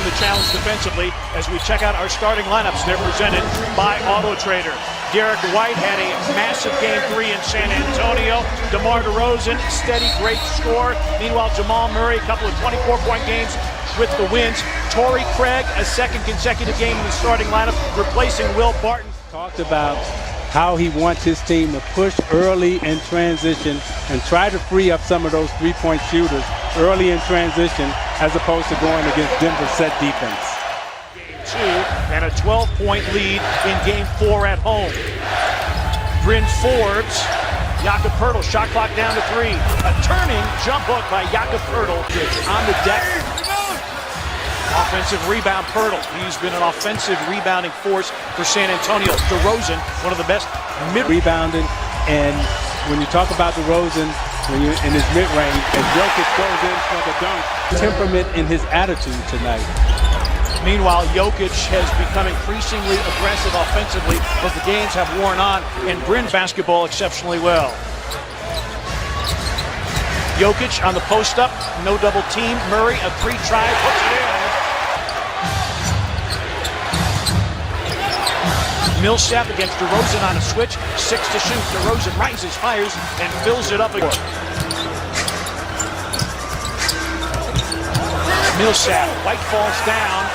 the challenge defensively as we check out our starting lineups. They're presented by Auto Trader. Derek White had a massive Game 3 in San Antonio. DeMar DeRozan, steady, great score. Meanwhile, Jamal Murray, a couple of 24-point games with the wins. Torrey Craig, a second consecutive game in the starting lineup, replacing Will Barton. Talked about how he wants his team to push early in transition and try to free up some of those three-point shooters early in transition as opposed to going against Denver's set defense. Game 2 and a 12-point lead in Game 4 at home. Bryn Forbes, Jakob Poeltl, shot clock down to 3. A turning jump hook by Jakob Poeltl on the deck. Offensive rebound, Poeltl. He's been an offensive rebounding force for San Antonio. DeRozan, one of the best rebounding, and when you talk about DeRozan, when you're in his mid-range, as Jokic goes in for the dunk, temperament in his attitude tonight. Meanwhile, Jokic has become increasingly aggressive offensively, but the games have worn on, and Bryn's basketball exceptionally well. Jokic on the post-up, no double team. Murray, a 3-try, puts it in. Millsap against DeRozan on a switch, 6 to shoot. DeRozan rises, fires, and fills it up again. Millsap, White falls down,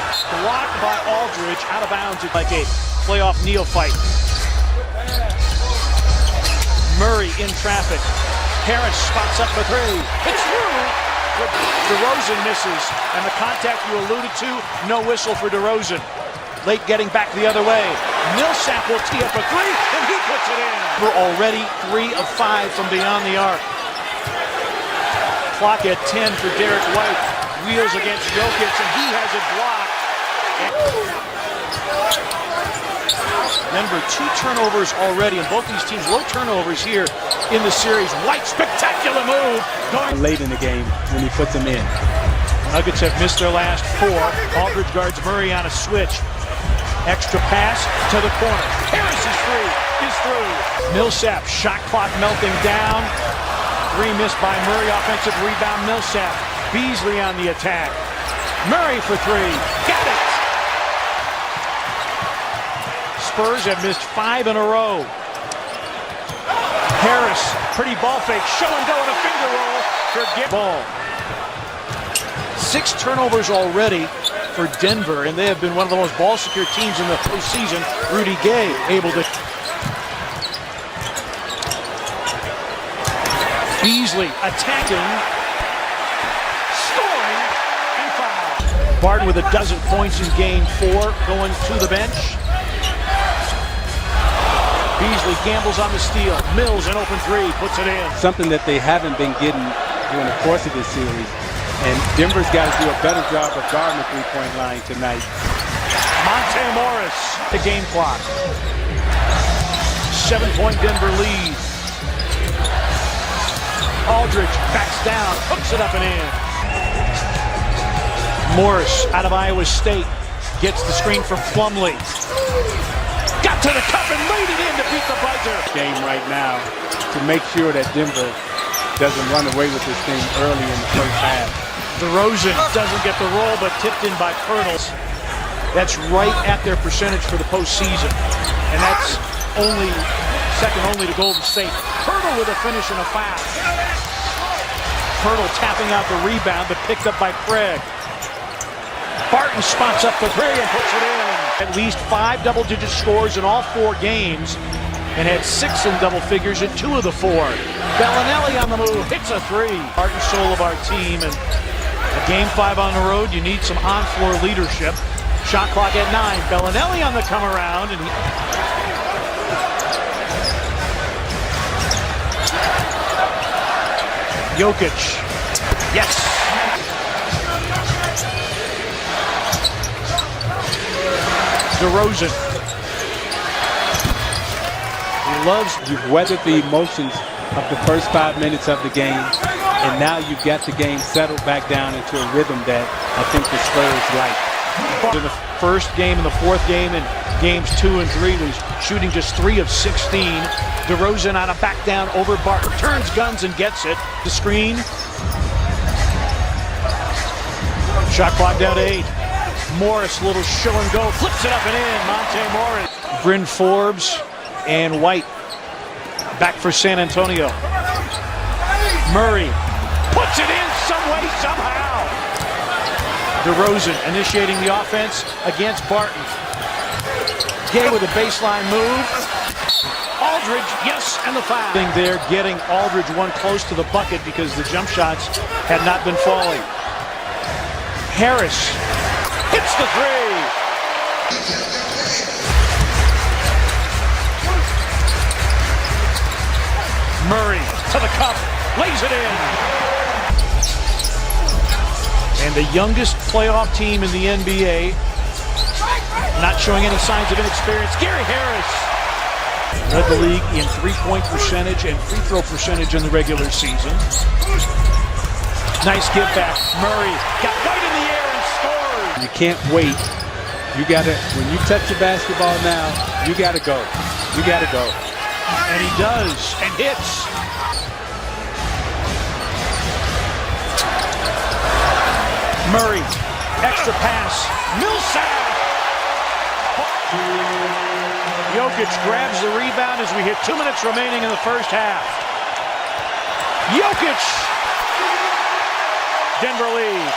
blocked by Aldridge, out of bounds like a playoff neophyte. Murray in traffic. Harris spots up for 3. It's through. DeRozan misses, and the contact you alluded to, no whistle for DeRozan. Late getting back the other way. Millsap will tee up a 3, and he puts it in. We're already 3 of 5 from beyond the arc. Clock at 10 for Derek White. Wheels against Jokic, and he has it blocked. Remember, 2 turnovers already, and both these teams low turnovers here in the series. White, spectacular move. Going late in the game when he puts them in. Nuggets have missed their last 4. Aldridge guards Murray on a switch. Extra pass to the corner. Harris is through. Millsap, shot clock melting down. 3 missed by Murray. Offensive rebound, Millsap. Beasley on the attack. Murray for 3. Got it! Spurs have missed 5 in a row. Harris, pretty ball fake. Show and go and a finger roll for ball. 6 turnovers already for Denver, and they have been one of the most ball-secure teams in the postseason. Rudy Gay able to. Beasley attacking, scoring, and foul. Barton with a dozen points in Game 4, going to the bench. Beasley gambles on the steal. Mills, an open 3, puts it in. Something that they haven't been getting during the course of this series. And Denver's got to do a better job of guarding the three-point line tonight. Monte Morris, the game clock. 7-point Denver lead. Aldridge backs down, hooks it up and in. Morris out of Iowa State gets the screen from Plumlee. Got to the cup and laid it in to beat the buzzer. Game right now to make sure that Denver doesn't run away with this thing early in the first half. DeRozan doesn't get the roll, but tipped in by Poeltl. That's right at their percentage for the postseason. And that's second only to Golden State. Poeltl with a finish and a foul. Poeltl tapping out the rebound, but picked up by Craig. Barton spots up for 3 and puts it in. At least 5 double-digit scores in all 4 games, and had 6 in double figures in 2 of the 4. Bellinelli on the move, hits a 3. Heart and soul of our team, and a Game 5 on the road, you need some on-floor leadership. Shot clock at 9. Bellinelli on the come around, and Jokic, yes. DeRozan. You've weathered the emotions of the first 5 minutes of the game, and now you've got the game settled back down into a rhythm that I think the Spurs like. In the first game and the 4th game in games 2 and 3 was shooting just 3 of 16. DeRozan on a back down over Barton, turns guns and gets it. The screen. Shot clock down to 8. Morris, little show and go, flips it up and in. Monte Morris. Bryn Forbes and White back for San Antonio. Murray puts it in some way, somehow. DeRozan initiating the offense against Barton. Gay with a baseline move. Aldridge, yes, and the foul. There, getting Aldridge one close to the bucket because the jump shots had not been falling. Harris hits the three. Murray to the cup, lays it in. And the youngest playoff team in the NBA, not showing any signs of inexperience, Gary Harris. Led the league in three-point percentage and free throw percentage in the regular season. Nice give back. Murray got right in the air and scored. You can't wait. You gotta, when you touch the basketball now, you gotta go. You gotta go. And he does, and hits. Murray, extra pass. Millsap. Jokic grabs the rebound as we hit 2 minutes remaining in the first half. Jokic. Denver lead.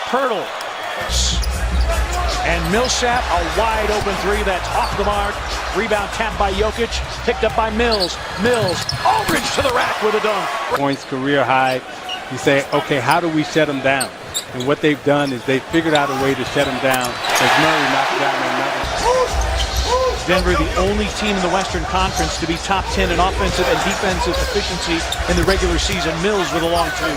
Pirtle. And Millsap, a wide open three that's off the mark. Rebound tapped by Jokic, picked up by Mills. Aldridge to the rack with a dunk. Points, career high. You say, okay, how do we shut them down? And what they've done is they've figured out a way to shut them down as Murray knocks down another. Denver, the only team in the Western Conference to be top 10 in offensive and defensive efficiency in the regular season. Mills with a long two.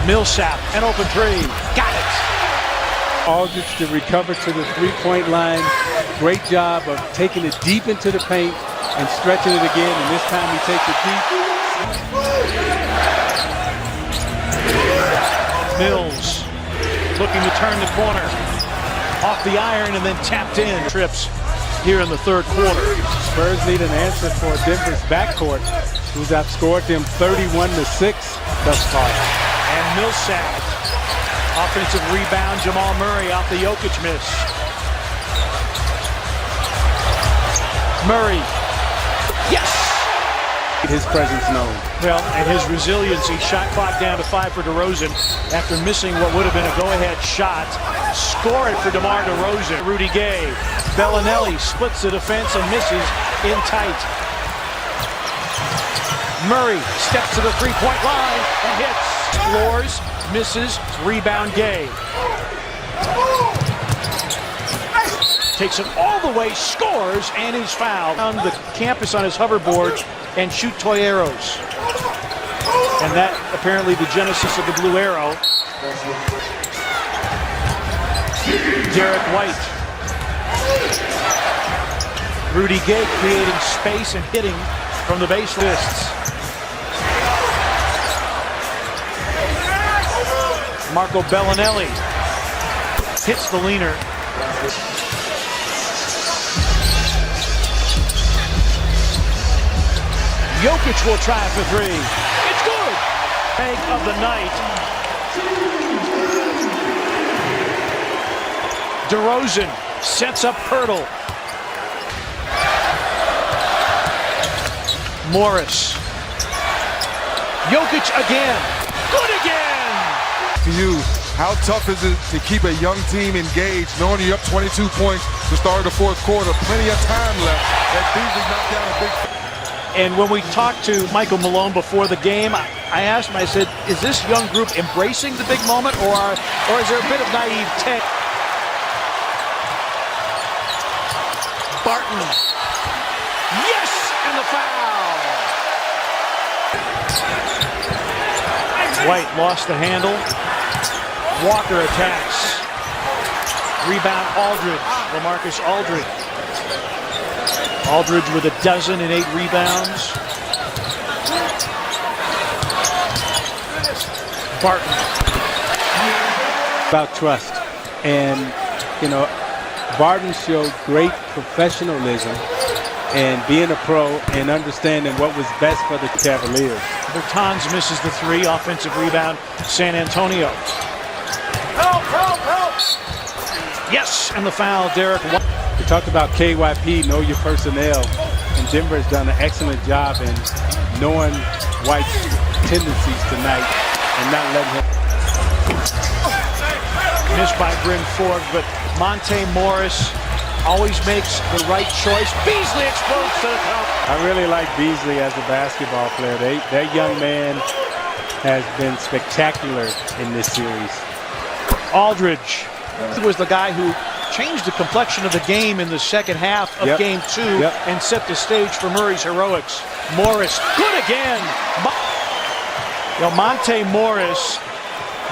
Millsap, an open three. Got it. Aldridge to recover to the three-point line. Great job of taking it deep into the paint and stretching it again, and this time he takes it deep. Mills looking to turn the corner. Off the iron and then tapped in. Trips here in the third quarter. Spurs need an answer for Denver's backcourt, who's outscored them 31-6 thus far. And Millsap, offensive rebound, Jamal Murray off the Jokic miss. Murray, yes! His presence known. Well, and his resiliency, shot clock down to 5 for DeRozan after missing what would have been a go-ahead shot. Score it for DeMar DeRozan. Rudy Gay, Bellinelli splits the defense and misses in tight. Murray steps to the three-point line and hits. Floors, misses, rebound Gay. Takes it all the way, scores, and is fouled. On the campus on his hoverboard and shoot toy arrows. And that apparently the genesis of the blue arrow. Derek White. Rudy Gay creating space and hitting from the base lists. Marco Bellinelli hits the leaner. Jokic will try for three. It's good. Bank of the night. DeRozan sets up Pirtle. Morris. Jokic again. Good again. To you, how tough is it to keep a young team engaged, knowing you're up 22 points to start the fourth quarter, plenty of time left. That Beasley knocked down a big. And when we talked to Michael Malone before the game, I asked him, I said, is this young group embracing the big moment or is there a bit of naivete? Barton. Yes! And the foul! White lost the handle. Walker attacks. Rebound Aldridge. LaMarcus Aldridge. Aldridge with 12 and 8 rebounds. Barton. About trust. And, you know, Barton showed great professionalism and being a pro and understanding what was best for the Cavaliers. Bertans misses the three. Offensive rebound, San Antonio. Help, help, help! Yes, and the foul, Derek White. We talked about KYP, know your personnel, and Denver has done an excellent job in knowing White's tendencies tonight and not letting him. Missed by Bryn Ford, but Monte Morris always makes the right choice. Beasley explodes to the top. I really like Beasley as a basketball player. That young man has been spectacular in this series. Aldridge was the guy who changed the complexion of the game in the second half of Game 2 and set the stage for Murray's heroics. Morris, good again. Monte Morris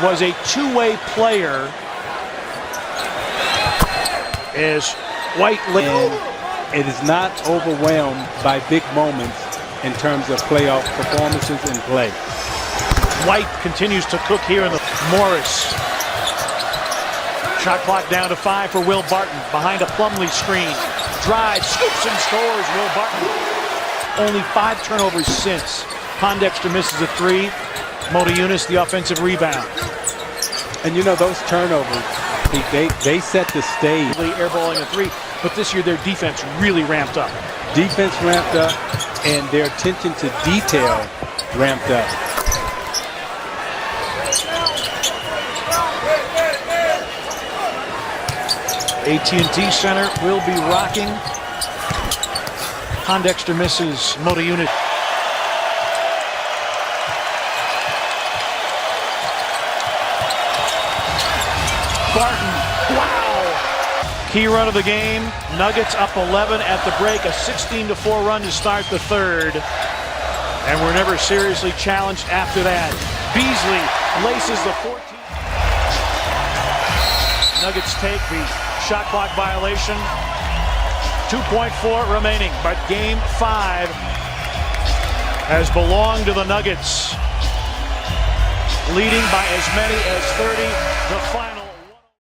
was a two-way player as White it is not overwhelmed by big moments in terms of playoff performances and play. White continues to cook here in the Morris. Shot clock down to 5 for Will Barton behind a Plumlee screen. Drive, scoops and scores. Will Barton. Only 5 turnovers since. Pondexter misses a 3. Motiejunas the offensive rebound. And you know those turnovers, they set the stage. Airballing a 3, but this year their defense really ramped up. Defense ramped up, and their attention to detail ramped up. AT&T Center will be rocking. Pondexter misses. Motiejunas. Barton, wow! Key run of the game. Nuggets up 11 at the break. A 16-4 run to start the third. And we're never seriously challenged after that. Beasley laces the 14. Nuggets take the shot clock violation. 2.4 remaining, but Game 5 has belonged to the Nuggets. Leading by as many as 30, the final.